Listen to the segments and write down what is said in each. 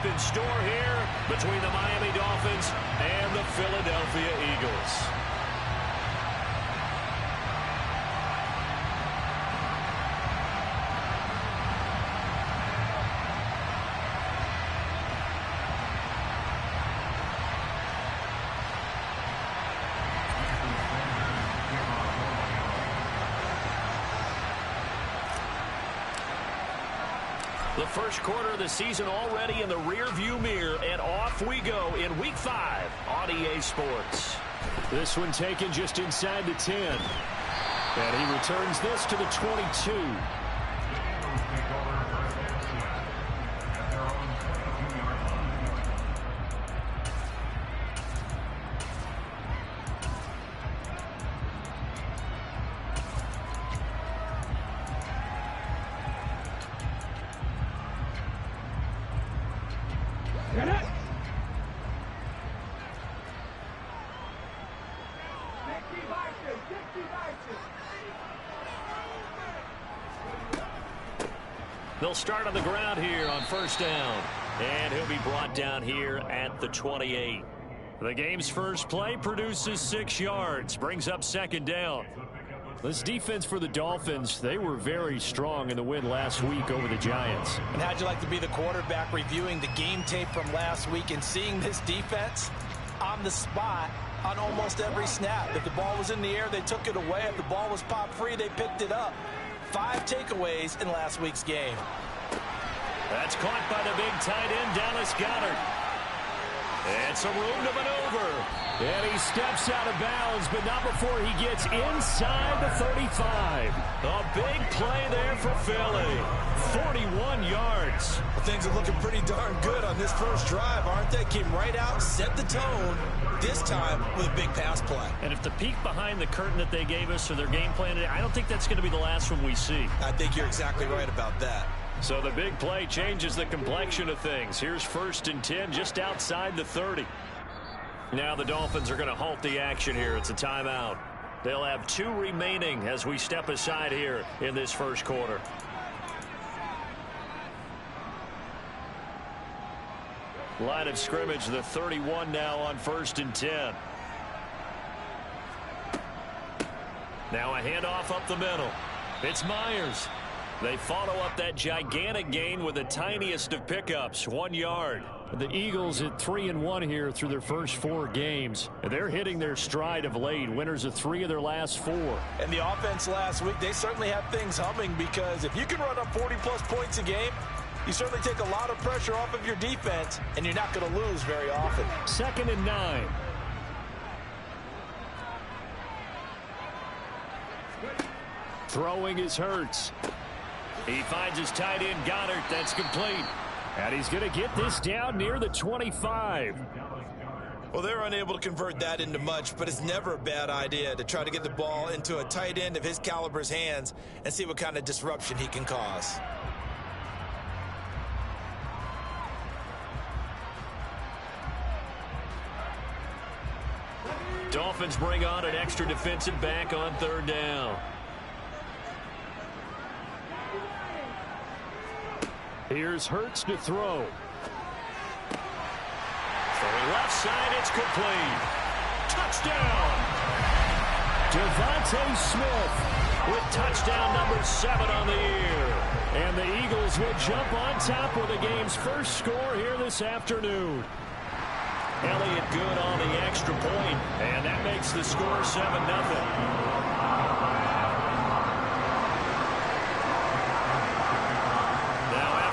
In store here between the Miami Dolphins and the Philadelphia Eagles. The first quarter of the season already in the rear-view mirror, and off we go in Week 5 on EA Sports. This one taken just inside the 10. And he returns this to the 22. They'll start on the ground here on first down. And he'll be brought down here at the 28. The game's first play produces 6 yards. Brings up second down. This defense for the Dolphins, they were very strong in the win last week over the Giants. And how'd you like to be the quarterback reviewing the game tape from last week and seeing this defense on the spot on almost every snap? If the ball was in the air, they took it away. If the ball was pop free, they picked it up. 5 takeaways in last week's game. That's caught by the big tight end, Dallas Goedert. And some room to maneuver. And he steps out of bounds, but not before he gets inside the 35. A big play there for Philly. 41 yards. Well, things are looking pretty darn good on this first drive, aren't they? Came right out, set the tone, this time with a big pass play. And if the peek behind the curtain that they gave us or their game plan, I don't think that's going to be the last one we see. I think you're exactly right about that. So the big play changes the complexion of things. Here's first and 10 just outside the 30. Now the Dolphins are going to halt the action here. It's a timeout. They'll have 2 remaining as we step aside here in this first quarter. Line of scrimmage, the 31 now on first and 10. Now a handoff up the middle. It's Myers. They follow up that gigantic gain with the tiniest of pickups, 1 yard. The Eagles at 3-1 here through their first 4 games. They're hitting their stride of late, winners of 3 of their last 4. And the offense last week, they certainly have things humming, because if you can run up 40-plus points a game, you certainly take a lot of pressure off of your defense, and you're not going to lose very often. 2nd and 9. Throwing is Hurts. He finds his tight end, Goddard. That's complete. And he's going to get this down near the 25. Well, they're unable to convert that into much, but it's never a bad idea to try to get the ball into a tight end of his caliber's hands and see what kind of disruption he can cause. Dolphins bring on an extra defensive back on 3rd down. Here's Hurts to throw. Throwing left side, it's complete. Touchdown! Devontae Smith with touchdown number 7 on the year. And the Eagles will jump on top with the game's first score here this afternoon. Elliott good on the extra point, and that makes the score 7-0.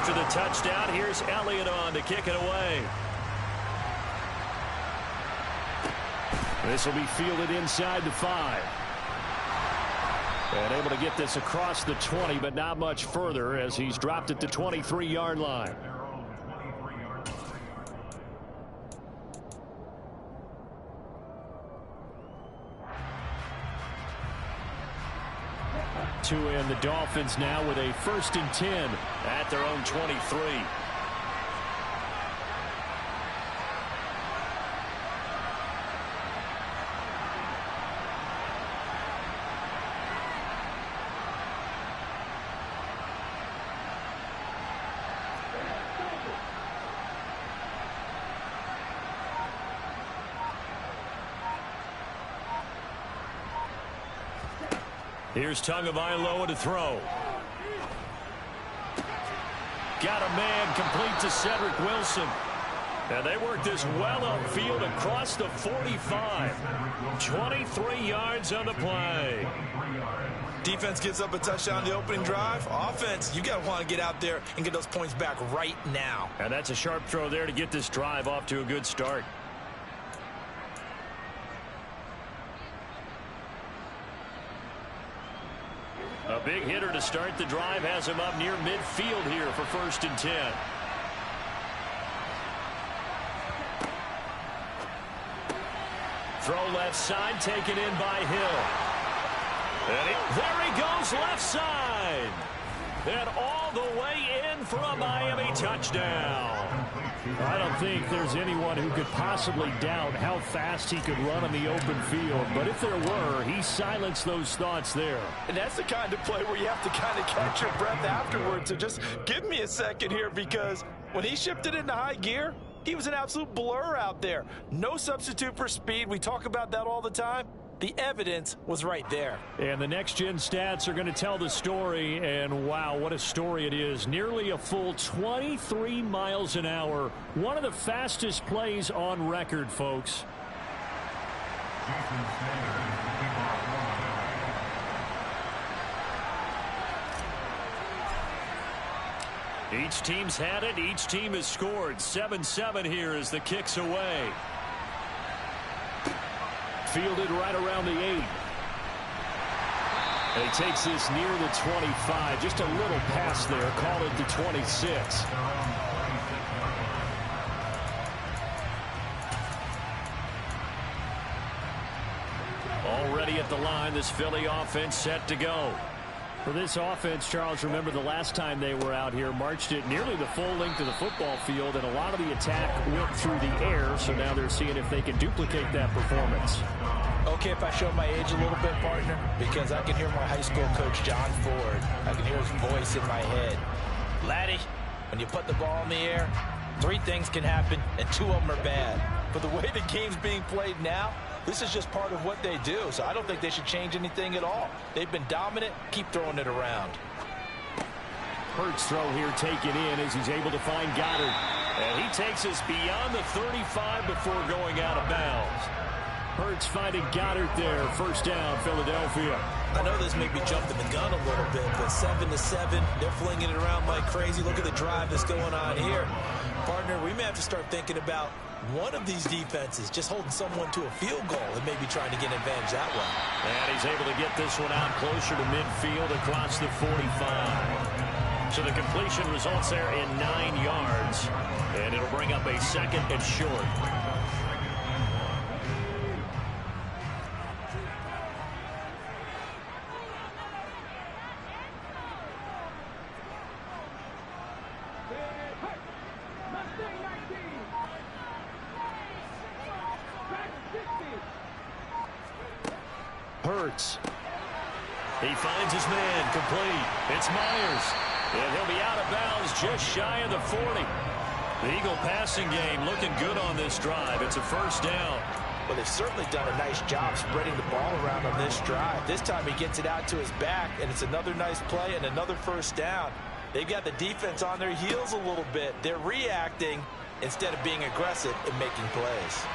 After the touchdown, here's Elliott on to kick it away. This will be fielded inside the 5. And able to get this across the 20, but not much further as he's dropped at the 23-yard line. To end the Dolphins now with a 1st and 10 at their own 23. Here's Tagovailoa to throw. Got a man complete to Cedric Wilson. And they work this well upfield across the 45. 23 yards on the play. Defense gives up a touchdown in the opening drive. Offense, you got to want to get out there and get those points back right now. And that's a sharp throw there to get this drive off to a good start. A big hitter to start the drive has him up near midfield here for 1st and 10. Throw left side, taken in by Hill. And there he goes left side. And all the way in for a Miami touchdown. I don't think there's anyone who could possibly doubt how fast he could run on the open field. But if there were, he silenced those thoughts there. And that's the kind of play where you have to kind of catch your breath afterwards. So just give me a second here, because when he shifted into high gear, he was an absolute blur out there. No substitute for speed. We talk about that all the time. The evidence was right there. And the next-gen stats are going to tell the story, and wow, what a story it is. Nearly a full 23 miles an hour. One of the fastest plays on record, folks. Each team's had it. Each team has scored. 7-7 here as the kick's away. Fielded right around the 8. And he takes this near the 25. Just a little pass there. Call it the 26. Already at the line, this Philly offense set to go. For this offense, Charles, remember the last time they were out here, marched it nearly the full length of the football field, and a lot of the attack went through the air, so now they're seeing if they can duplicate that performance. Okay, if I show my age a little bit, partner, because I can hear my high school coach, John Ford. I can hear his voice in my head. Laddie, when you put the ball in the air, 3 things can happen, and 2 of them are bad. But the way the game's being played now, this is just part of what they do, so I don't think they should change anything at all. They've been dominant. Keep throwing it around. Hurts throw here taken in as he's able to find Goddard. And he takes us beyond the 35 before going out of bounds. Hurts finding Goddard there. 1st down, Philadelphia. I know this may be jumping the gun a little bit, but 7-7, they're flinging it around like crazy. Look at the drive that's going on here. Partner, we may have to start thinking about one of these defenses just holding someone to a field goal and maybe trying to get an advantage that way. And he's able to get this one out closer to midfield across the 45. So the completion results there in 9 yards. And it'll bring up a 2nd and short. Hurts. He finds his man complete. It's Myers. And he'll be out of bounds just shy of the 40. The Eagle passing game looking good on this drive. It's a 1st down. Well, they've certainly done a nice job spreading the ball around on this drive. This time he gets it out to his back, and it's another nice play and another 1st down. They've got the defense on their heels a little bit. They're reacting instead of being aggressive and making plays.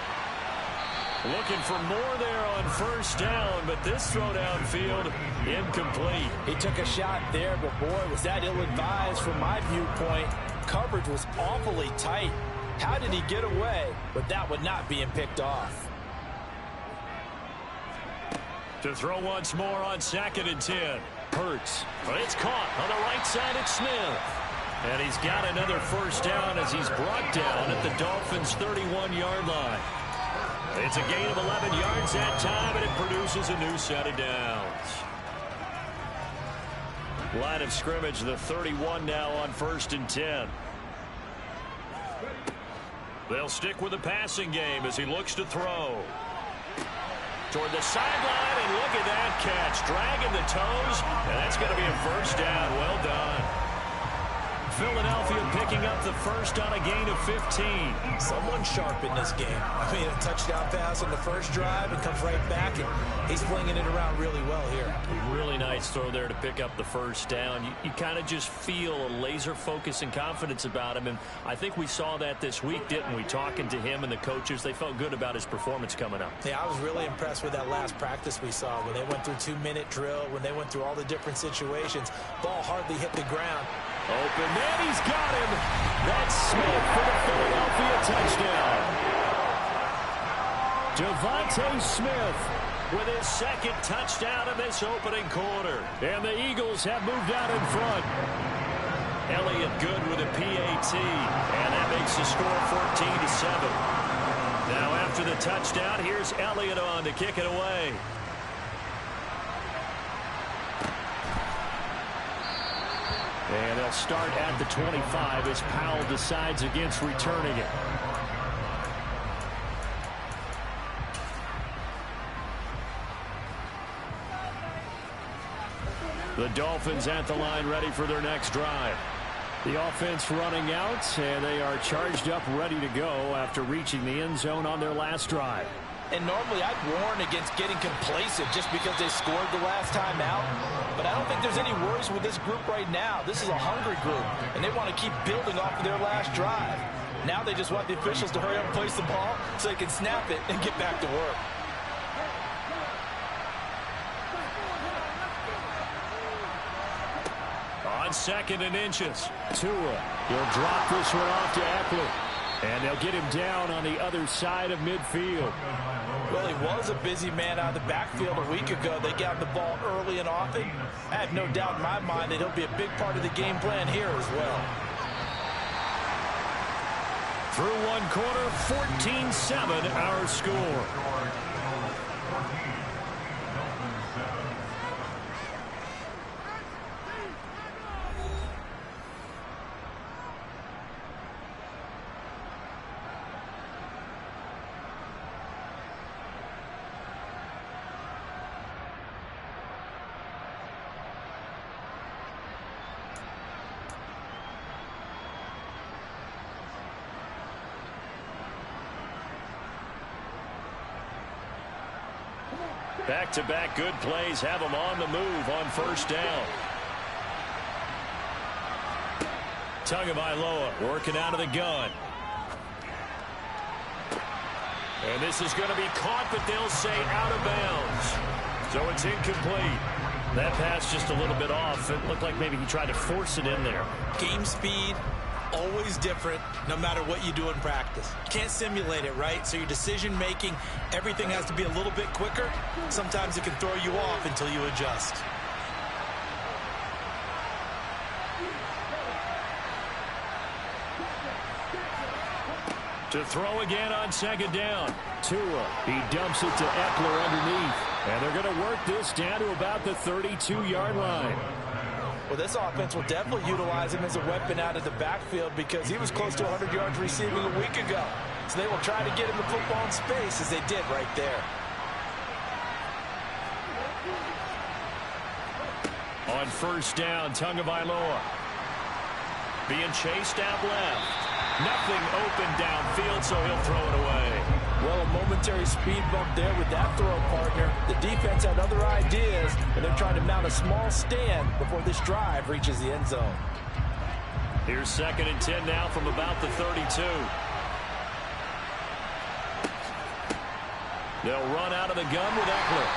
Looking for more there on 1st down, but this throw downfield incomplete. He took a shot there, but boy, was that ill-advised from my viewpoint. Coverage was awfully tight. How did he get away? But that would not being picked off. To throw once more on 2nd and 10. Hurts. But it's caught on the right side at Smith. And he's got another 1st down as he's brought down at the Dolphins' 31-yard line. It's a gain of 11 yards that time, and it produces a new set of downs. Line of scrimmage, the 31 now on 1st and 10. They'll stick with the passing game as he looks to throw. Toward the sideline, and look at that catch. Dragging the toes, and that's going to be a 1st down. Well done. Philadelphia picking up the first on a gain of 15. Someone sharp in this game. I mean, a touchdown pass on the first drive and comes right back, and he's flinging it around really well here. Really nice throw there to pick up the first down. You kind of just feel a laser focus and confidence about him, and I think we saw that this week, didn't we? Talking to him and the coaches, they felt good about his performance coming up. Yeah, I was really impressed with that last practice we saw when they went through 2-minute drill, when they went through all the different situations. Ball hardly hit the ground. Open, and he's got him. That's Smith for the Philadelphia touchdown. Devontae Smith with his second touchdown in this opening quarter. And the Eagles have moved out in front. Elliott good with a PAT, and that makes the score 14-7. Now after the touchdown, here's Elliott on to kick it away. And they'll start at the 25 as Powell decides against returning it. The Dolphins at the line ready for their next drive. The offense running out, and they are charged up ready to go after reaching the end zone on their last drive. And normally I'd warn against getting complacent just because they scored the last time out. But I don't think there's any worries with this group right now. This is a hungry group, and they want to keep building off of their last drive. Now they just want the officials to hurry up and place the ball so they can snap it and get back to work. On 2nd and inches, Tua. He'll drop this one off to Eckler. And they'll get him down on the other side of midfield. Well, he was a busy man out of the backfield a week ago. They got the ball early and often. I have no doubt in my mind that he'll be a big part of the game plan here as well. Through one quarter, 14-7 our score. Back-to-back good plays have them on the move on first down. Tagovailoa working out of the gun. And this is going to be caught, but they'll say out of bounds. So it's incomplete. That pass just a little bit off. It looked like maybe he tried to force it in there. Game speed, always different, no matter what you do in practice. You can't simulate it, right? So your decision-making, everything has to be a little bit quicker. Sometimes it can throw you off until you adjust. To throw again on 2nd down. Tua, he dumps it to Eckler underneath. And they're going to work this down to about the 32-yard line. Well, this offense will definitely utilize him as a weapon out of the backfield because he was close to 100 yards receiving a week ago. So they will try to get him the football in space as they did right there. On first down, Tagovailoa being chased out left. Nothing open downfield, so he'll throw it away. Well, a momentary speed bump there with that throw, partner. The defense had other ideas, and they're trying to mount a small stand before this drive reaches the end zone. Here's 2nd and 10 now from about the 32. They'll run out of the gun with Eckler.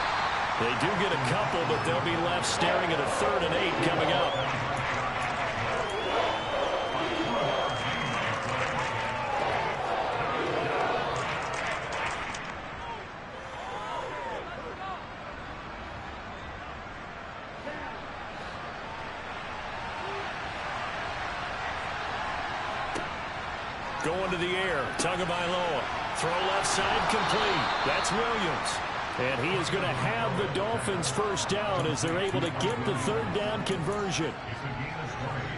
They do get a couple, but they'll be left staring at a 3rd and 8 coming up. Going to the air, Tagovailoa. Throw left side complete. That's Williams. And he is going to have the Dolphins first down as they're able to get the 3rd down conversion.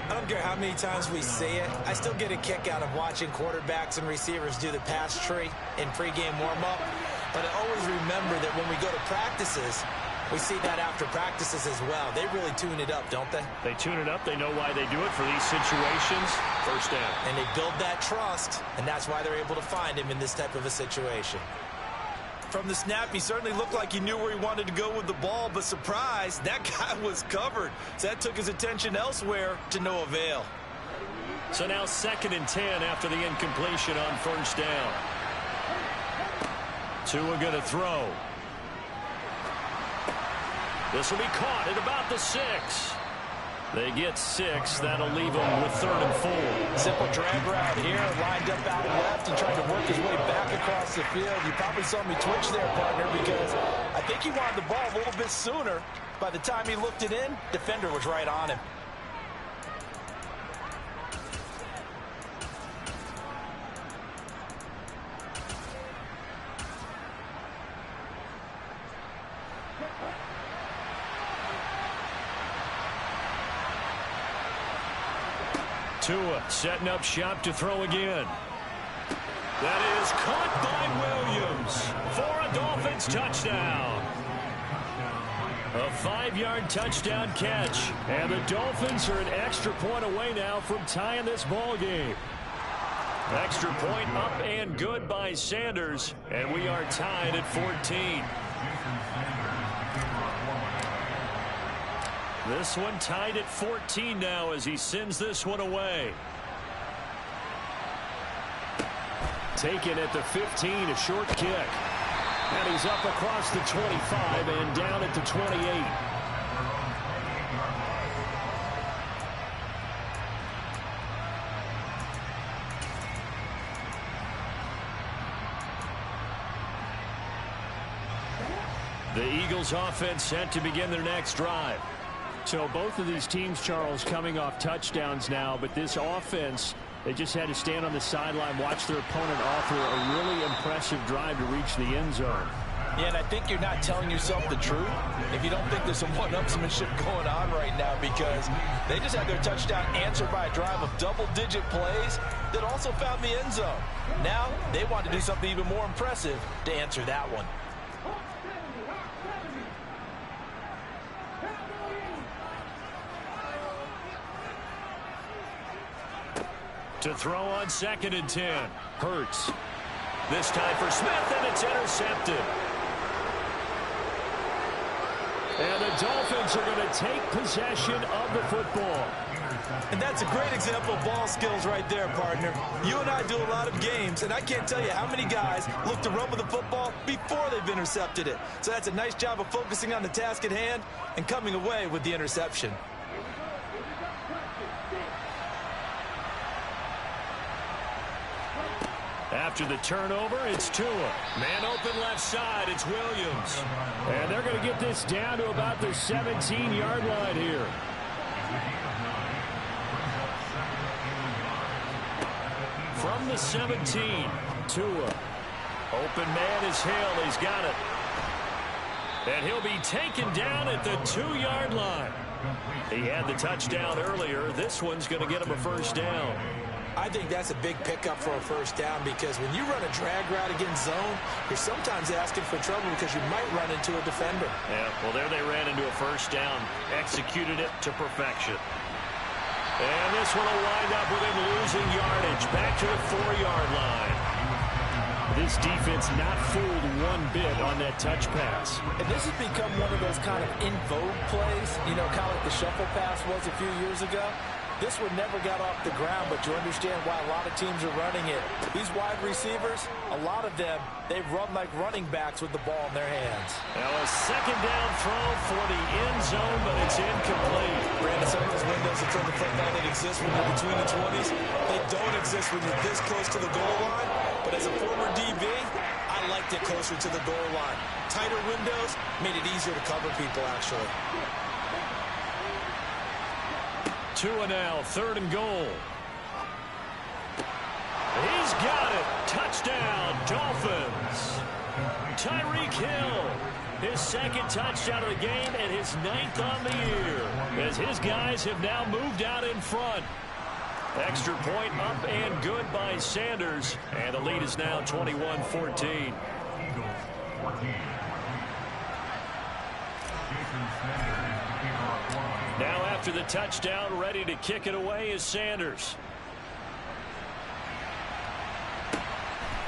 I don't care how many times we say it, I still get a kick out of watching quarterbacks and receivers do the pass tree in pregame warm-up. But I always remember that when we go to practices, We see that after practices as well. They really tune it up, don't they? They tune it up. They know why they do it for these situations. First down. And they build that trust, and that's why they're able to find him in this type of a situation. From the snap, he certainly looked like he knew where he wanted to go with the ball, but surprise, that guy was covered. So that took his attention elsewhere to no avail. So now 2nd and 10 after the incompletion on first down. Tua going to throw. This will be caught at about the 6. They get 6. That'll leave them with 3rd and 4. Simple drag route here, lined up out left and tried to work his way back across the field. You probably saw me twitch there, partner, because I think he wanted the ball a little bit sooner. By the time he looked it in, defender was right on him. Tua setting up shop to throw again. That is caught by Williams for a Dolphins touchdown. A 5-yard touchdown catch. And the Dolphins are an extra point away now from tying this ball game. Extra point up and good by Sanders. And we are tied at 14. This one tied at 14 now as he sends this one away. Taken at the 15, a short kick. And he's up across the 25 and down at the 28. The Eagles offense set to begin their next drive. So both of these teams, Charles, coming off touchdowns now, but this offense, they just had to stand on the sideline, watch their opponent offer a really impressive drive to reach the end zone. Yeah, and I think you're not telling yourself the truth if you don't think there's some one-upsmanship going on right now, because they just had their touchdown answered by a drive of double-digit plays that also found the end zone. Now they want to do something even more impressive to answer that one. To throw on 2nd and 10. Hurts. This time for Smith, and it's intercepted. And the Dolphins are going to take possession of the football. And that's a great example of ball skills right there, partner. You and I do a lot of games, and I can't tell you how many guys look to run with the football before they've intercepted it. So that's a nice job of focusing on the task at hand and coming away with the interception. After the turnover, it's Tua. Man open left side, it's Williams. And they're going to get this down to about the 17-yard line here. From the 17, Tua. Open man is Hill, he's got it. And he'll be taken down at the 2-yard line. He had the touchdown earlier. This one's going to get him a first down. I think that's a big pickup for a first down, because when you run a drag route against zone, you're sometimes asking for trouble because you might run into a defender. Yeah, well, there they ran into a first down, executed it to perfection. And this one will wind up with him losing yardage back to the 4-yard line. This defense not fooled one bit on that touch pass. And this has become one of those kind of in vogue plays, you know, kind of like the shuffle pass was a few years ago. This one never got off the ground, but you understand why a lot of teams are running it. These wide receivers, a lot of them, they run like running backs with the ball in their hands. Now a second down throw for the end zone, but it's incomplete. Brandon, some of those windows in front of the foot line that exist when you're between the 20s, they don't exist when you're this close to the goal line. But as a former DB, I liked it closer to the goal line. Tighter windows made it easier to cover people, actually. Tua now, 3rd and goal. He's got it. Touchdown, Dolphins. Tyreek Hill, his 2nd touchdown of the game and his 9th on the year, as his guys have now moved out in front. Extra point up and good by Sanders, and the lead is now 21-14. Now after the touchdown, ready to kick it away is Sanders.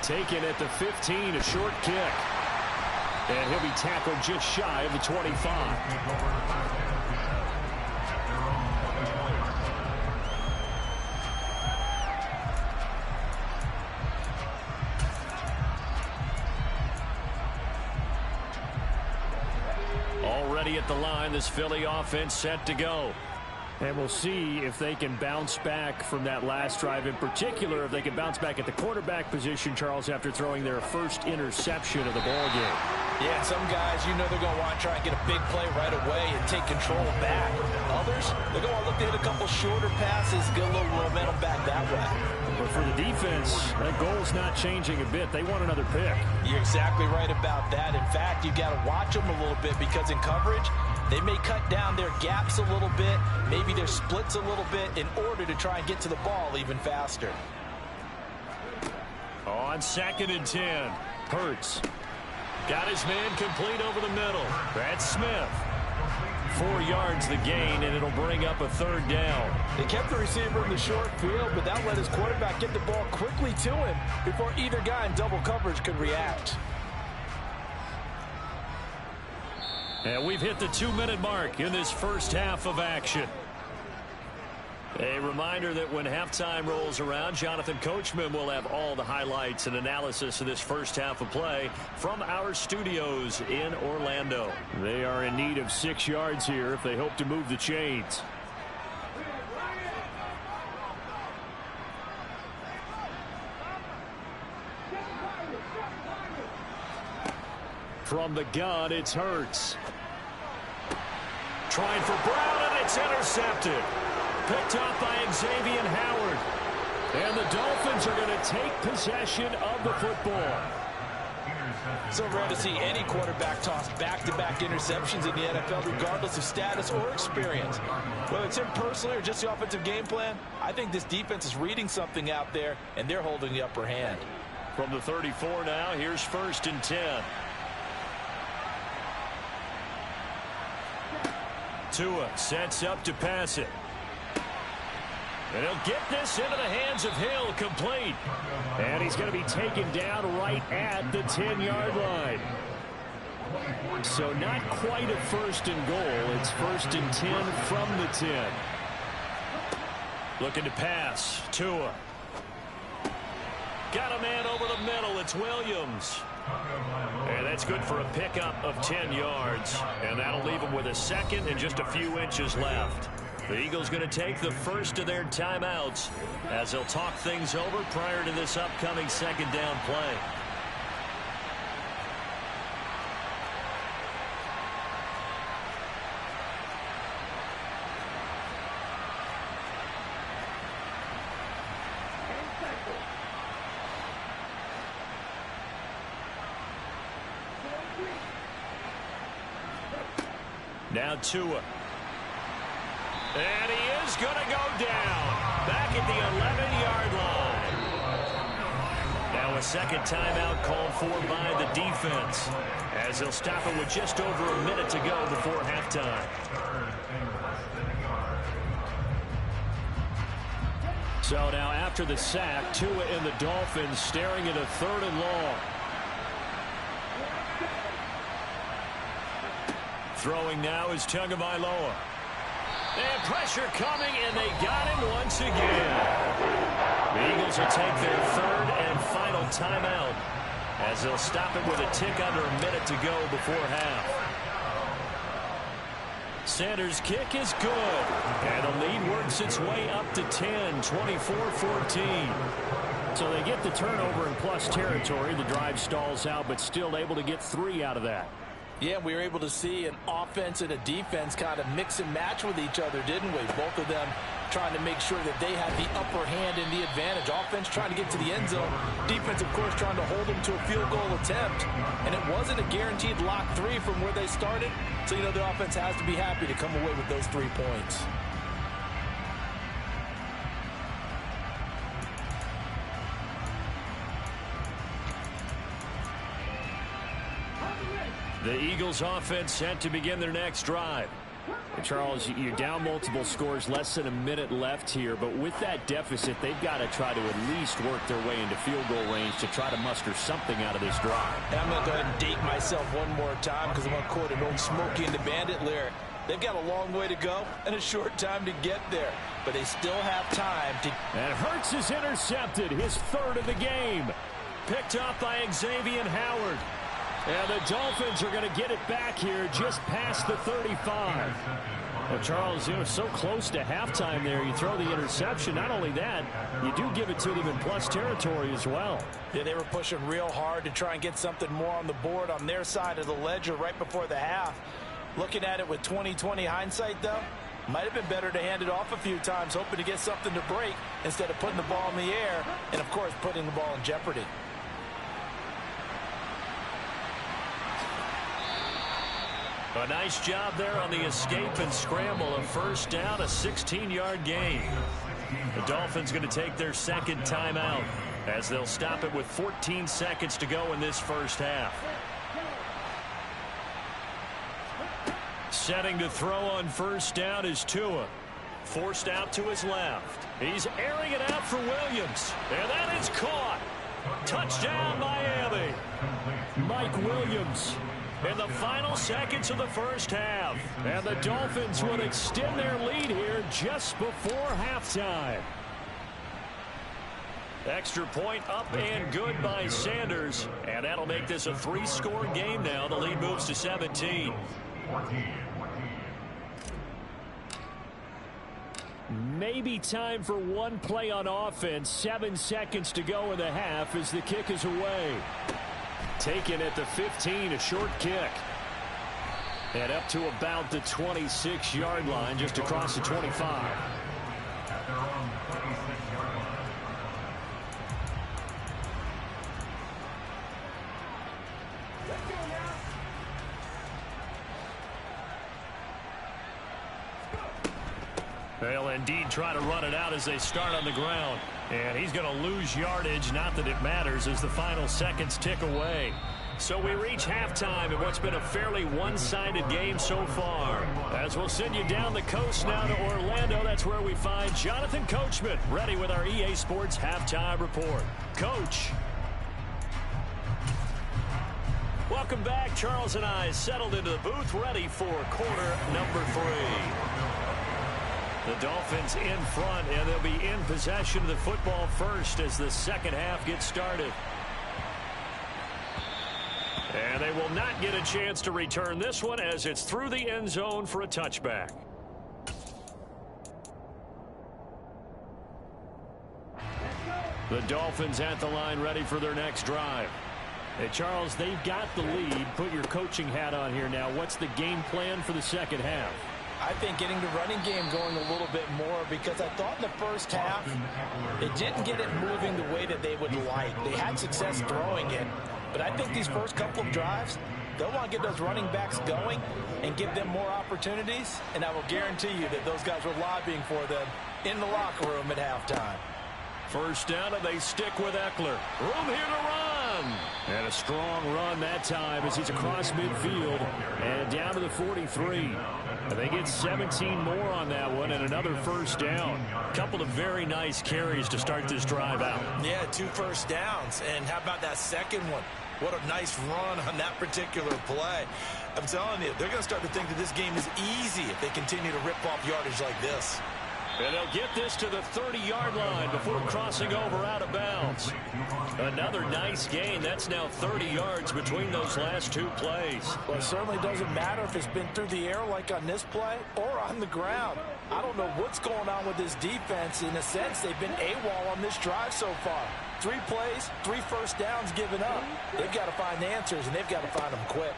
Taken at the 15, a short kick. And he'll be tackled just shy of the 25. Already at the line, this Philly offense set to go. And we'll see if they can bounce back from that last drive. In particular, if they can bounce back at the quarterback position, Charles, after throwing their first interception of the ball game. Yeah, some guys, you know they're going to want to try and get a big play right away and take control back. Others, they're going to look to hit a couple shorter passes, get a little momentum back that way. But for the defense, that goal's not changing a bit. They want another pick. You're exactly right about that. In fact, you got to watch them a little bit because in coverage, they may cut down their gaps a little bit, maybe their splits a little bit in order to try and get to the ball even faster. On 2nd and 10, Hurts. Got his man complete over the middle. That's Smith. 4 yards the gain, and it'll bring up a 3rd down. They kept the receiver in the short field, but that let his quarterback get the ball quickly to him before either guy in double coverage could react. And we've hit the 2-minute mark in this first half of action. A reminder that when halftime rolls around, Jonathan Coachman will have all the highlights and analysis of this first half of play from our studios in Orlando. They are in need of 6 yards here if they hope to move the chains. From the gun, it's Hurts. Trying for Brown, and it's intercepted. Picked up by Xavier Howard. And the Dolphins are going to take possession of the football. So rare to see any quarterback toss back-to-back interceptions in the NFL, regardless of status or experience. Whether it's him personally or just the offensive game plan, I think this defense is reading something out there, and they're holding the upper hand. From the 34 now, here's 1st and 10. Tua sets up to pass it. And he'll get this into the hands of Hill, complete. And he's going to be taken down right at the 10-yard line. So not quite a 1st and goal. It's 1st and 10 from the 10. Looking to pass. Tua. Got a man over the middle. It's Williams. And that's good for a pickup of 10 yards. And that'll leave him with a 2nd and just a few inches left. The Eagles going to take the first of their timeouts as they'll talk things over prior to this upcoming 2nd down play. Now Tua. And he is going to go down back at the 11-yard line. Now a 2nd timeout called for by the defense as they'll stop it with just over a minute to go before halftime. So now after the sack, Tua and the Dolphins staring at a 3rd and long. Throwing now is Tagovailoa. And pressure coming, and they got him once again. The Eagles will take their 3rd and final timeout as they'll stop it with a tick under a minute to go before half. Sanders' kick is good. And the lead works its way up to 10, 24-14. So they get the turnover in plus territory. The drive stalls out, but still able to get 3 out of that. Yeah, we were able to see an offense and a defense kind of mix and match with each other, didn't we? Both of them trying to make sure that they had the upper hand and the advantage. Offense trying to get to the end zone. Defense, of course, trying to hold them to a field goal attempt. And it wasn't a guaranteed lock 3 from where they started. So, you know, the offense has to be happy to come away with those 3 points. The Eagles offense set to begin their next drive. And Charles, you're down multiple scores, less than a minute left here, but with that deficit, they've got to try to at least work their way into field goal range to try to muster something out of this drive. And I'm going to go ahead and date myself one more time because I'm going to quote an old Smokey and the Bandit lyric. They've got a long way to go and a short time to get there, but they still have time to... And Hurts is intercepted, his third of the game. Picked up by Xavier Howard. And the Dolphins are going to get it back here just past the 35. Well, Charles, so close to halftime there. You throw the interception. Not only that, you do give it to them in plus territory as well. Yeah, they were pushing real hard to try and get something more on the board on their side of the ledger right before the half. Looking at it with 20/20 hindsight, though, might have been better to hand it off a few times, hoping to get something to break instead of putting the ball in the air and, of course, putting the ball in jeopardy. A nice job there on the escape and scramble. A first down, a 16-yard gain. The Dolphins going to take their second timeout as they'll stop it with 14 seconds to go in this first half. Setting to throw on first down is Tua. Forced out to his left. He's airing it out for Williams. And that is caught. Touchdown, Miami. Mike Williams in the final seconds of the first half. And the Dolphins would extend their lead here just before halftime. Extra point up and good by Sanders. And that'll make this a 3-score game now. The lead moves to 17. Maybe time for one play on offense. 7 seconds to go in the half as the kick is away. Taken at the 15, a short kick. And up to about the 26-yard line, just across the 25. They'll indeed try to run it out as they start on the ground. And he's going to lose yardage. Not that it matters as the final seconds tick away. So we reach halftime in what's been a fairly one-sided game so far. As we'll send you down the coast now to Orlando, that's where we find Jonathan Coachman ready with our EA Sports Halftime Report. Coach. Welcome back. Charles and I settled into the booth ready for quarter number 3. The Dolphins in front, and they'll be in possession of the football first as the second half gets started. And they will not get a chance to return this one as it's through the end zone for a touchback. The Dolphins at the line ready for their next drive. Hey, Charles, they've got the lead. Put your coaching hat on here now. What's the game plan for the second half? I think getting the running game going a little bit more because I thought in the first half they didn't get it moving the way that they would like. They had success throwing it, but I think these first couple of drives, they'll want to get those running backs going and give them more opportunities, and I will guarantee you that those guys were lobbying for them in the locker room at halftime. First down, and they stick with Eckler. Room here to run. And a strong run that time as he's across midfield and down to the 43. And they get 17 more on that one and another first down. A couple of very nice carries to start this drive out. Yeah, 2 first downs. And how about that second one? What a nice run on that particular play. I'm telling you, they're going to start to think that this game is easy if they continue to rip off yardage like this. And they'll get this to the 30-yard line before crossing over out of bounds. Another nice gain. That's now 30 yards between those last 2 plays. Well, it certainly doesn't matter if it's been through the air like on this play or on the ground. I don't know what's going on with this defense. In a sense, they've been AWOL on this drive so far. 3 plays, 3 first downs given up. They've got to find answers, and they've got to find them quick.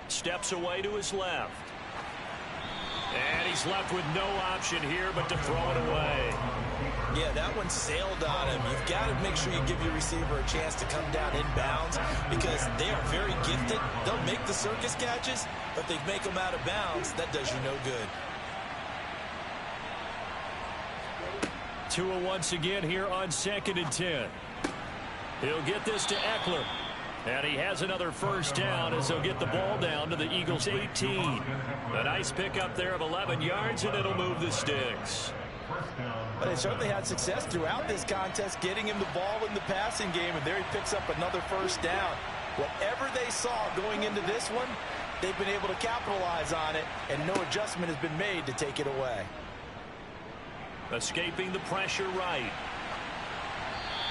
Steps away to his left. And he's left with no option here but to throw it away. Yeah, that one sailed on him. You've got to make sure you give your receiver a chance to come down inbounds because they are very gifted. They'll make the circus catches, but they make them out of bounds. That does you no good. Tua once again here on 2nd and 10. He'll get this to Eckler. And he has another first down as they'll get the ball down to the Eagles' 18. A nice pickup there of 11 yards, and it'll move the sticks. But they certainly had success throughout this contest getting him the ball in the passing game, and there he picks up another first down. Whatever they saw going into this one, they've been able to capitalize on it, and no adjustment has been made to take it away. Escaping the pressure right.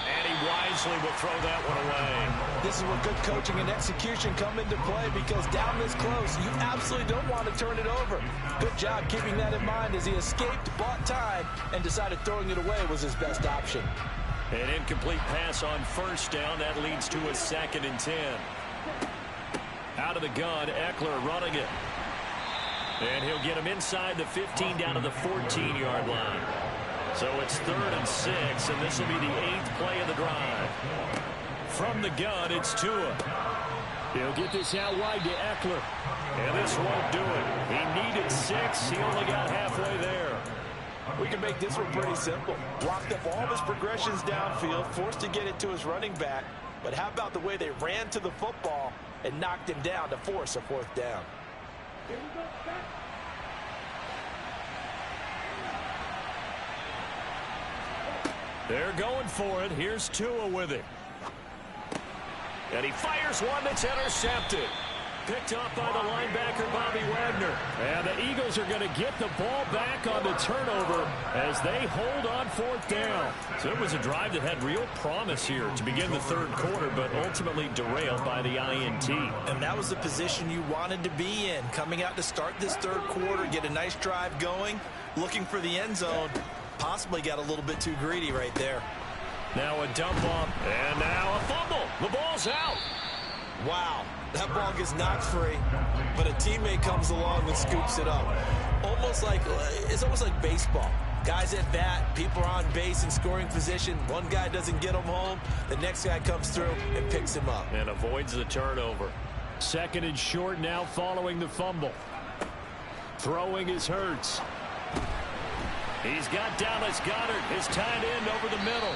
And he wisely will throw that one away. This is where good coaching and execution come into play, because down this close, you absolutely don't want to turn it over. Good job keeping that in mind as he escaped, bought time, and decided throwing it away was his best option. An incomplete pass on first down. That leads to a 2nd and 10. Out of the gun, Eckler running it. And he'll get him inside the 15 down to the 14-yard line. So it's 3rd and 6, and this will be the 8th play of the drive. From the gun, it's Tua. He'll get this out wide to Eckler. And this won't do it. He needed 6. He only got halfway there. We can make this one pretty simple. Blocked up all of his progressions downfield, forced to get it to his running back. But how about the way they ran to the football and knocked him down to force a 4th down? They're going for it. Here's Tua with it. And he fires one that's intercepted. Picked up by the linebacker, Bobby Wagner. And the Eagles are going to get the ball back on the turnover as they hold on 4th down. So it was a drive that had real promise here to begin the 3rd quarter, but ultimately derailed by the INT. And that was the position you wanted to be in, coming out to start this 3rd quarter, get a nice drive going, looking for the end zone. Possibly got a little bit too greedy right there. Now a dump off, and now a fumble. The ball's out. Wow, that ball gets knocked free, but a teammate comes along and scoops it up. It's almost like baseball. Guys at bat, people are on base in scoring position. One guy doesn't get him home. The next guy comes through and picks him up. And avoids the turnover. 2nd and short now following the fumble. Throwing is Hurts. He's got Dallas Goedert, his tight end, over the middle.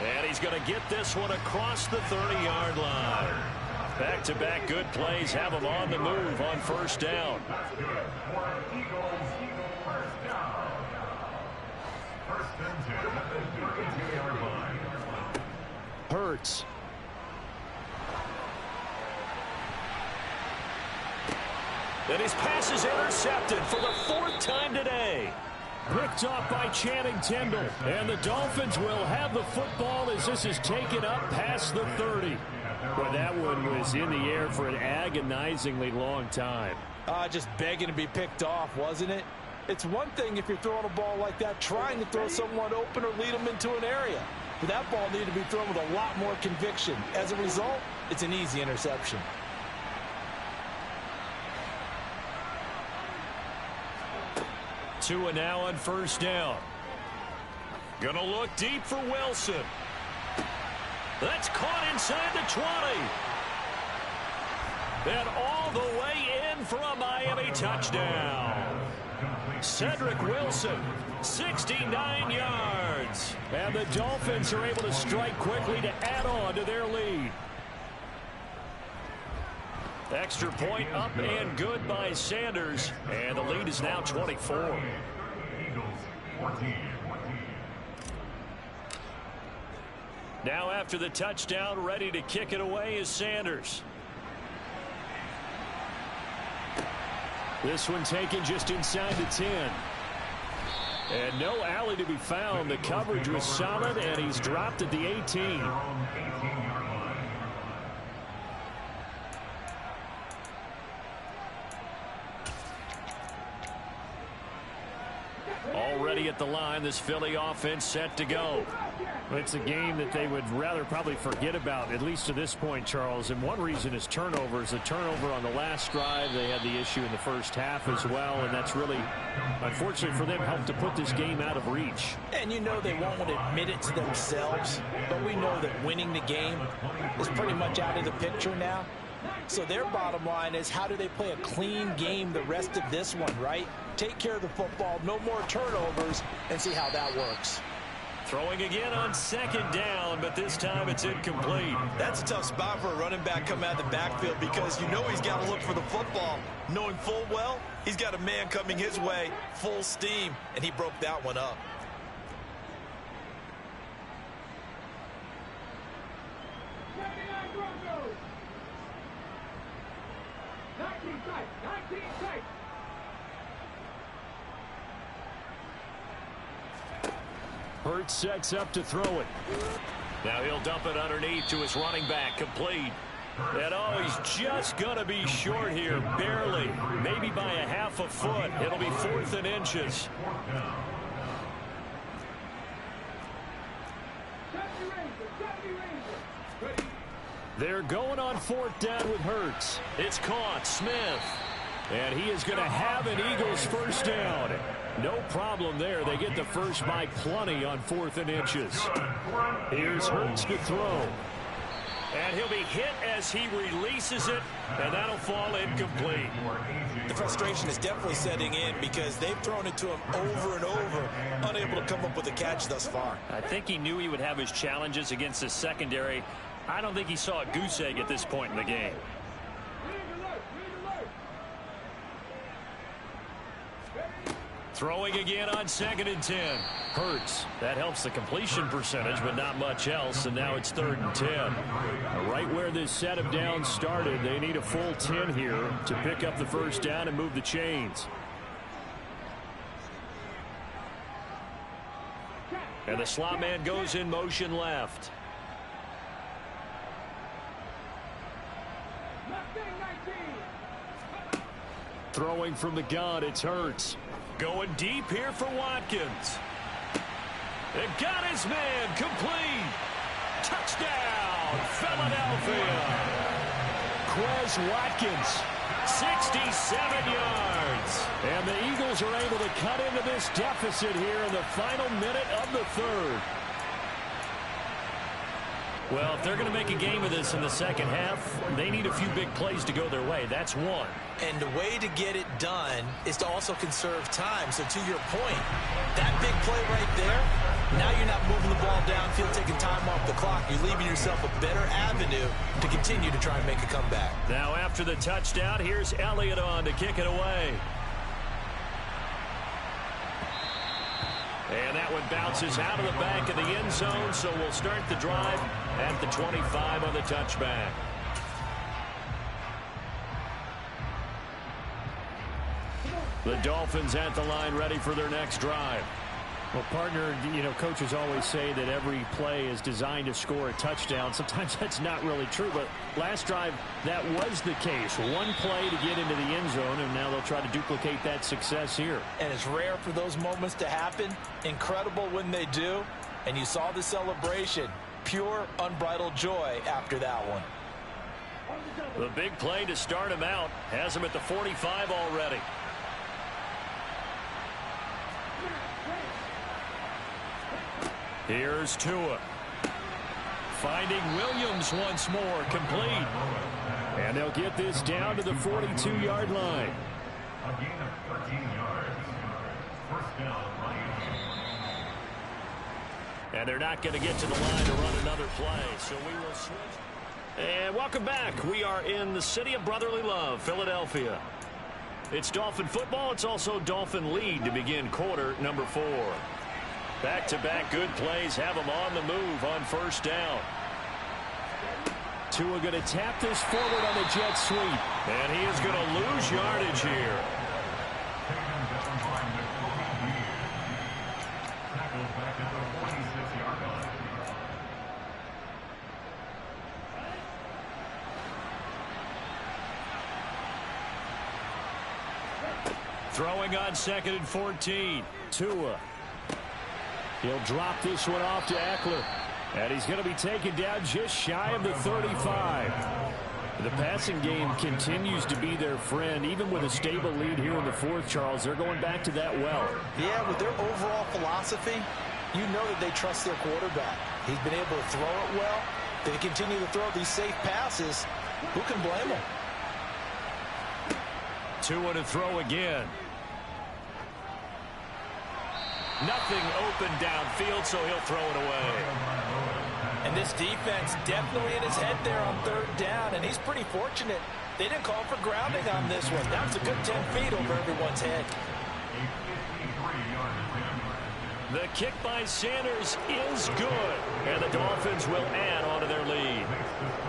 And he's going to get this one across the 30-yard line. Back-to-back good plays have him on the move on 1st down. Hurts. And his pass is intercepted for the 4th time today. Picked off by Channing Tindall. And the Dolphins will have the football as this is taken up past the 30. Well, that one was in the air for an agonizingly long time. Just begging to be picked off, wasn't it? It's one thing if you're throwing a ball like that, trying to throw someone open or lead them into an area. But that ball needed to be thrown with a lot more conviction. As a result, it's an easy interception. Tua now on 1st down. Gonna look deep for Wilson. That's caught inside the 20. And all the way in for a Miami touchdown. Cedric Wilson, 69 yards. And the Dolphins are able to strike quickly to add on to their lead. Extra point up and good by Sanders. And the lead is now 24. Now after the touchdown, ready to kick it away is Sanders. This one taken just inside the 10. And no alley to be found. The coverage was solid, and he's dropped at the 18. Already at the line, this Philly offense set to go. It's a game that they would rather probably forget about, at least to this point, Charles. And one reason is turnovers. A turnover on the last drive. They had the issue in the first half as well, and that's really, unfortunately for them, helped to put this game out of reach. And you know they won't admit it to themselves, but we know that winning the game is pretty much out of the picture now. So their bottom line is, how do they play a clean game the rest of this one, right? Take care of the football, no more turnovers, and see how that works. Throwing again on second down, but this time it's incomplete. That's a tough spot for a running back coming out of the backfield because you know he's got to look for the football, knowing full well he's got a man coming his way full steam, and he broke that one up. Hurts sets up to throw it. Now he'll dump it underneath to his running back, complete. And oh, he's just going to be short here, barely. Maybe by a half a foot. It'll be 4th and inches. They're going on 4th down with Hurts. It's caught, Smith. And he is going to have an Eagles first down. No problem there. They get the first by plenty on 4th and inches. Here's Hurts to throw. And he'll be hit as he releases it, and that'll fall incomplete. The frustration is definitely setting in because they've thrown it to him over and over, unable to come up with a catch thus far. I think he knew he would have his challenges against the secondary. I don't think he saw a goose egg at this point in the game. Throwing again on 2nd and 10. Hurts. That helps the completion percentage, but not much else, and now it's 3rd and 10. Right where this set of downs started, they need a full 10 here to pick up the first down and move the chains. And the slot man goes in motion left. Throwing from the gun, it's Hurts. Going deep here for Watkins. It got his man, complete. Touchdown, Philadelphia. Quez Watkins, 67 yards. And the Eagles are able to cut into this deficit here in the final minute of the 3rd. Well, if they're going to make a game of this in the second half, they need a few big plays to go their way. That's one. And the way to get it done is to also conserve time. So to your point, that big play right there, now you're not moving the ball downfield, taking time off the clock. You're leaving yourself a better avenue to continue to try and make a comeback. Now after the touchdown, here's Elliott on to kick it away. And that one bounces out of the back of the end zone, so we'll start the drive at the 25 on the touchback. The Dolphins at the line ready for their next drive. Well, partner, you know, coaches always say that every play is designed to score a touchdown. Sometimes that's not really true, but last drive, that was the case. One play to get into the end zone, and now they'll try to duplicate that success here. And it's rare for those moments to happen. Incredible when they do. And you saw the celebration. Pure, unbridled joy after that one. The big play to start him out has him at the 45 already. Here's Tua. Finding Williams once more, complete. And they'll get this down to the 42-yard line. A gain of 13 yards. First down, And they're not going to get to the line to run another play, so we will switch. And welcome back. We are in the city of brotherly love, Philadelphia. It's Dolphin football. It's also Dolphin lead to begin quarter number 4. Back-to-back good plays have them on the move on first down. Tua going to tap this forward on the jet sweep. And he is going to lose yardage here. Throwing on 2nd and 14. Tua. He'll drop this one off to Eckler. And he's going to be taken down just shy of the 35. The passing game continues to be their friend. Even with a stable lead here in the 4th, Charles, they're going back to that well. Yeah, with their overall philosophy, you know that they trust their quarterback. He's been able to throw it well. They continue to throw these safe passes. Who can blame them? Tua to throw again. Nothing open downfield, so he'll throw it away. And this defense definitely in his head there on third down, and he's pretty fortunate. They didn't call for grounding on this one. That was a good 10 feet over everyone's head. The kick by Sanders is good, and the Dolphins will add on to their lead.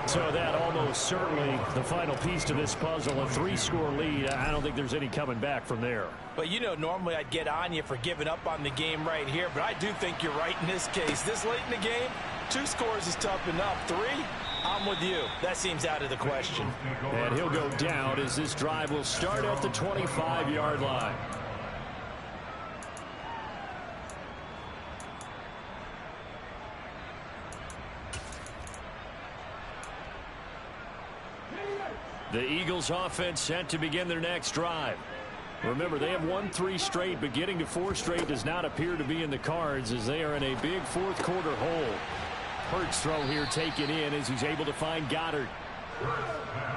So that almost certainly the final piece to this puzzle, a 3-score lead. I don't think there's any coming back from there. But, you know, normally I'd get on you for giving up on the game right here, but I do think you're right in this case. This late in the game, 2 scores is tough enough. 3, I'm with you. That seems out of the question. And he'll go down as this drive will start at the 25-yard line. The Eagles offense set to begin their next drive. Remember, they have won 3 straight, but getting to 4 straight does not appear to be in the cards as they are in a big fourth-quarter hole. Hurts throw here taken in as he's able to find Goddard.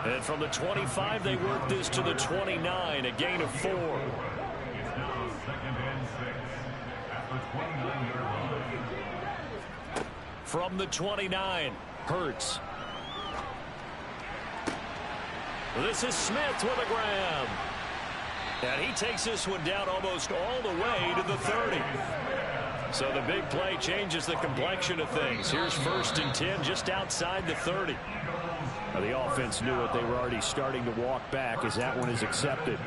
And from the 25, they work this to the 29, a gain of 4. It's now 2nd and 6 at the 29-yard line. From the 29, Hurts. This is Smith with a grab. And he takes this one down almost all the way to the 30. So the big play changes the complexion of things. Here's 1st and 10 just outside the 30. Now, the offense knew it. They were already starting to walk back as that one is accepted.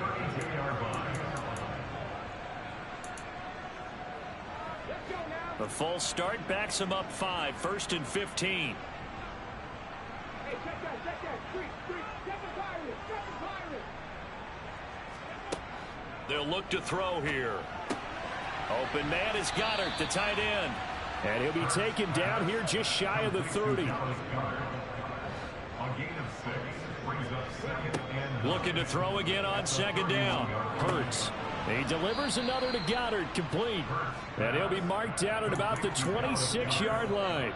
The false start backs him up 5. 1st and 15. They'll look to throw here. Open man is Goddard, the tight end. And he'll be taken down here just shy of the 30. Looking to throw again on 2nd down. Hurts. He delivers another to Goddard, complete. And he'll be marked down at about the 26-yard line.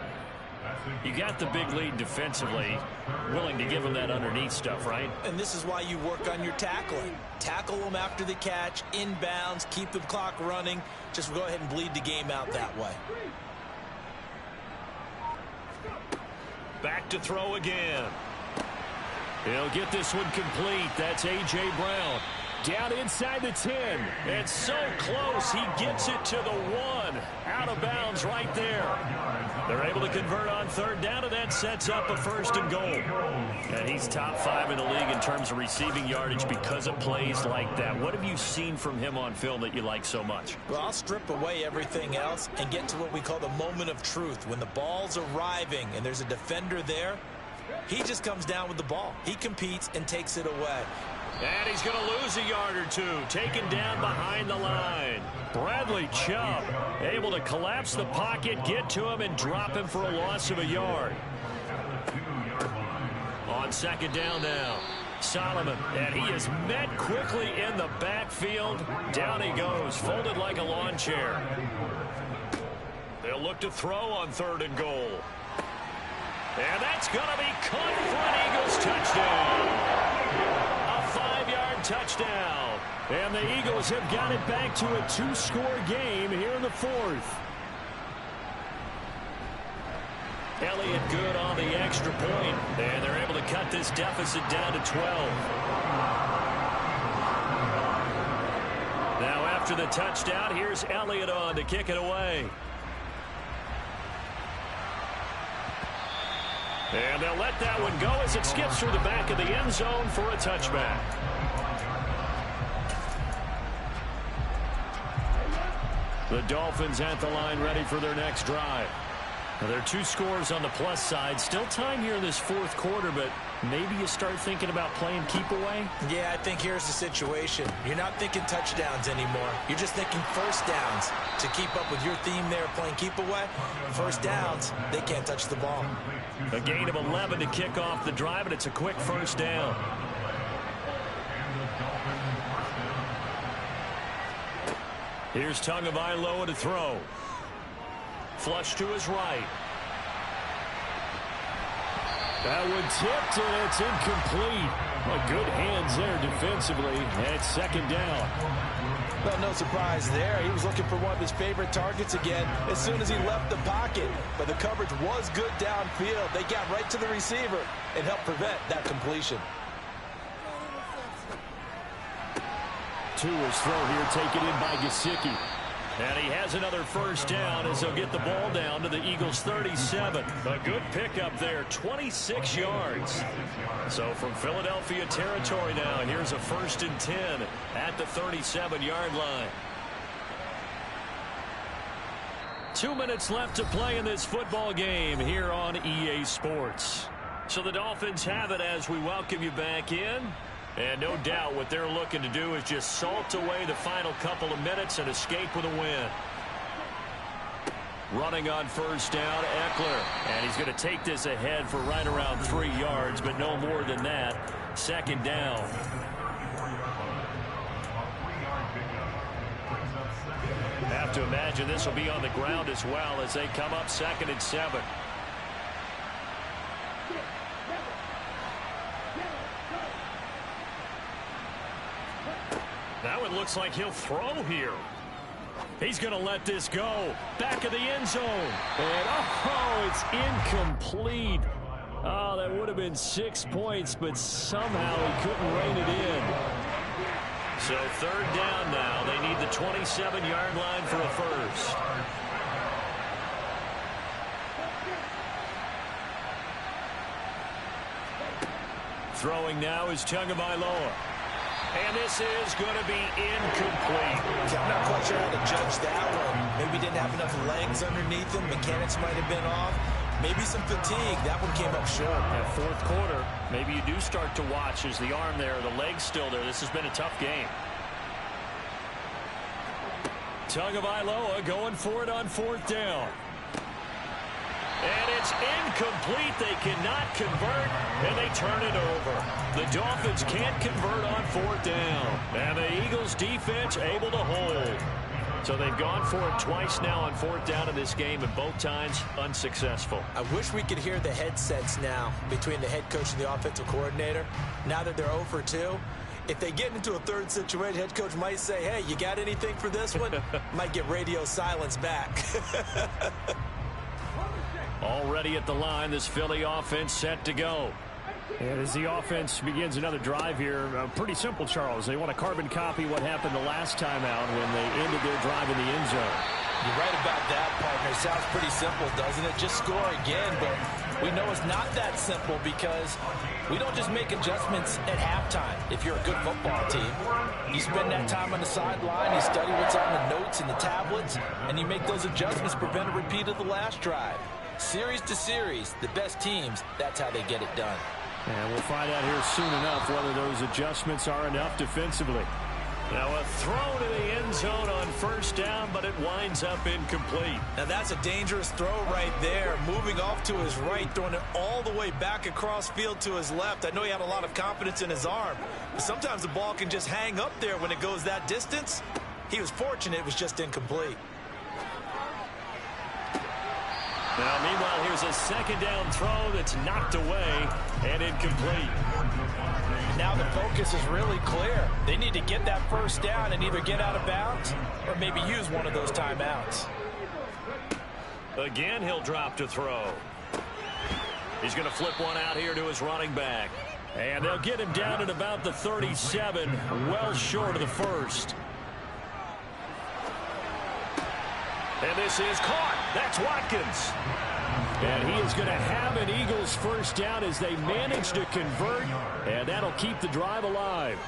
You got the big lead defensively. Willing to give him that underneath stuff, right? And this is why you work on your tackling. Tackle them after the catch, inbounds, keep the clock running. Just go ahead and bleed the game out that way. Back to throw again. He'll get this one complete. That's A.J. Brown. Down inside the 10. And so close, he gets it to the 1. Out of bounds right there. They're able to convert on 3rd down, and that sets up a 1st and goal. And he's top 5 in the league in terms of receiving yardage because of plays like that. What have you seen from him on film that you like so much? Well, I'll strip away everything else and get to what we call the moment of truth. When the ball's arriving and there's a defender there, he just comes down with the ball. He competes and takes it away. And he's going to lose a yard or 2. Taken down behind the line. Bradley Chubb able to collapse the pocket, get to him, and drop him for a loss of a yard. On 2nd down now. Solomon, and he is met quickly in the backfield. Down he goes, folded like a lawn chair. They'll look to throw on 3rd and goal. And that's going to be caught for an Eagles touchdown. A 5-yard touchdown. And the Eagles have got it back to a 2-score game here in the 4th. Elliott good on the extra point. And they're able to cut this deficit down to 12. Now after the touchdown, here's Elliott on to kick it away. And they'll let that one go as it skips through the back of the end zone for a touchback. The Dolphins at the line ready for their next drive. Now, there are 2 scores on the plus side. Still time here in this 4th quarter, but maybe you start thinking about playing keep away? Yeah, I think here's the situation. You're not thinking touchdowns anymore. You're just thinking 1st downs. To keep up with your theme there, playing keep away, 1st downs, they can't touch the ball. A gain of 11 to kick off the drive, and it's a quick 1st down. Here's Tagovailoa to throw. Flush to his right. That one tipped, and it's incomplete. Well, good hands there defensively, and it's second down. Well, no surprise there. He was looking for one of his favorite targets again as soon as he left the pocket. But the coverage was good downfield. They got right to the receiver and helped prevent that completion. Tua's throw here taken in by Gesicki. And he has another first down as they'll get the ball down to the Eagles' 37. A good pickup there, 26 yards. So from Philadelphia territory now, here's a 1st and 10 at the 37-yard line. 2 minutes left to play in this football game here on EA Sports. So the Dolphins have it as we welcome you back in. And no doubt what they're looking to do is just salt away the final couple of minutes and escape with a win. Running on first down, Eckler. And he's going to take this ahead for right around 3 yards, but no more than that. Second down. Have to imagine this will be on the ground as well as they come up 2nd and 7. Now it looks like he'll throw here. He's going to let this go. Back of the end zone. And oh, it's incomplete. Oh, that would have been 6 points, but somehow he couldn't rein it in. So 3rd down now. They need the 27-yard line for a first. Throwing now is Tagovailoa. And this is going to be incomplete. I'm not quite sure how to judge that one. Maybe didn't have enough legs underneath him. Mechanics might have been off. Maybe some fatigue. That one came up short. Yeah, 4th quarter, maybe you do start to watch as the arm there, the leg's still there. This has been a tough game. Tagovailoa going for it on 4th down. And it's incomplete. They cannot convert, and they turn it over. The Dolphins can't convert on 4th down. And the Eagles defense able to hold. So they've gone for it twice now on 4th down in this game, and both times unsuccessful. I wish we could hear the headsets now between the head coach and the offensive coordinator. Now that they're 0 for 2. If they get into a 3rd situation, head coach might say, hey, you got anything for this one? Might get radio silence back. Already at the line, this Philly offense set to go. And as the offense begins another drive here, pretty simple, Charles. They want to carbon copy what happened the last time out when they ended their drive in the end zone. You're right about that, partner. Sounds pretty simple, doesn't it? Just score again, but we know it's not that simple because we don't just make adjustments at halftime. If you're a good football team, you spend that time on the sideline, you study what's on the notes and the tablets, and you make those adjustments to prevent a repeat of the last drive. Series to series, the best teams, that's how they get it done. And we'll find out here soon enough whether those adjustments are enough defensively. Now a throw to the end zone on 1st down, but it winds up incomplete. Now that's a dangerous throw right there. Moving off to his right, throwing it all the way back across field to his left. I know he had a lot of confidence in his arm, but sometimes the ball can just hang up there when it goes that distance. He was fortunate it was just incomplete. Now, meanwhile, here's a 2nd down throw that's knocked away and incomplete. Now the focus is really clear. They need to get that 1st down and either get out of bounds or maybe use one of those timeouts. Again, he'll drop to throw. He's going to flip one out here to his running back. And they'll get him down at about the 37, well short of the 1st. And this is caught. That's Watkins. And he is going to have an Eagles 1st down as they manage to convert. And that'll keep the drive alive.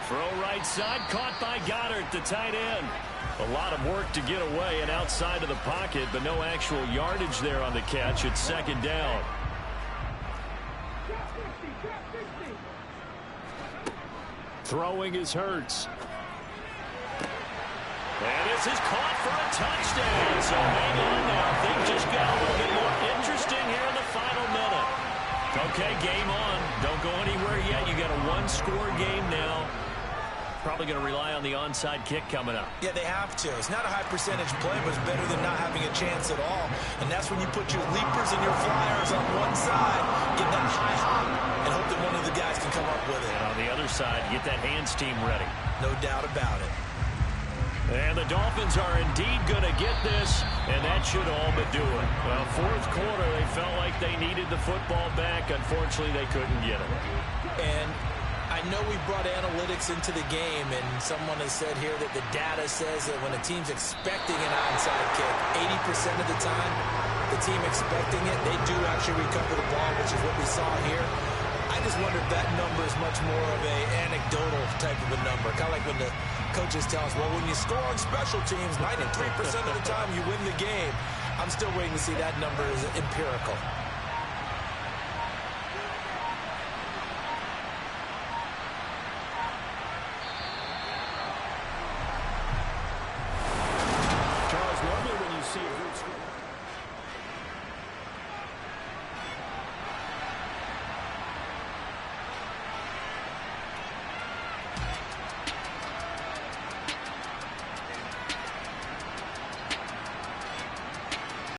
Throw right side, caught by Goddard, the tight end. A lot of work to get away and outside of the pocket, but no actual yardage there on the catch. It's 2nd down. Throwing is Hurts. And this is caught for a touchdown. So hang on now. Things just got a little bit more interesting here in the final minute. Okay, game on. Don't go anywhere yet. You got a 1-score game now. probably going to rely on the onside kick coming up. Yeah, they have to. It's not a high percentage play, but it's better than not having a chance at all. And that's when you put your leapers and your flyers on one side, get that high hop, and hope that one of the guys can come up with it. And on the other side, get that hands team ready. No doubt about it. And the Dolphins are indeed going to get this, and that should all but do it. Well, fourth quarter, they felt like they needed the football back. Unfortunately, they couldn't get it. And I know we brought analytics into the game, and someone has said here that the data says that when a team's expecting an onside kick, 80% of the time, the team expecting it, they do actually recover the ball, which is what we saw here. I just wonder if that number is much more of a anecdotal type of a number. Kind of like when the coaches tell us, well, when you score on special teams, 93% of the time you win the game. I'm still waiting to see that number is empirical.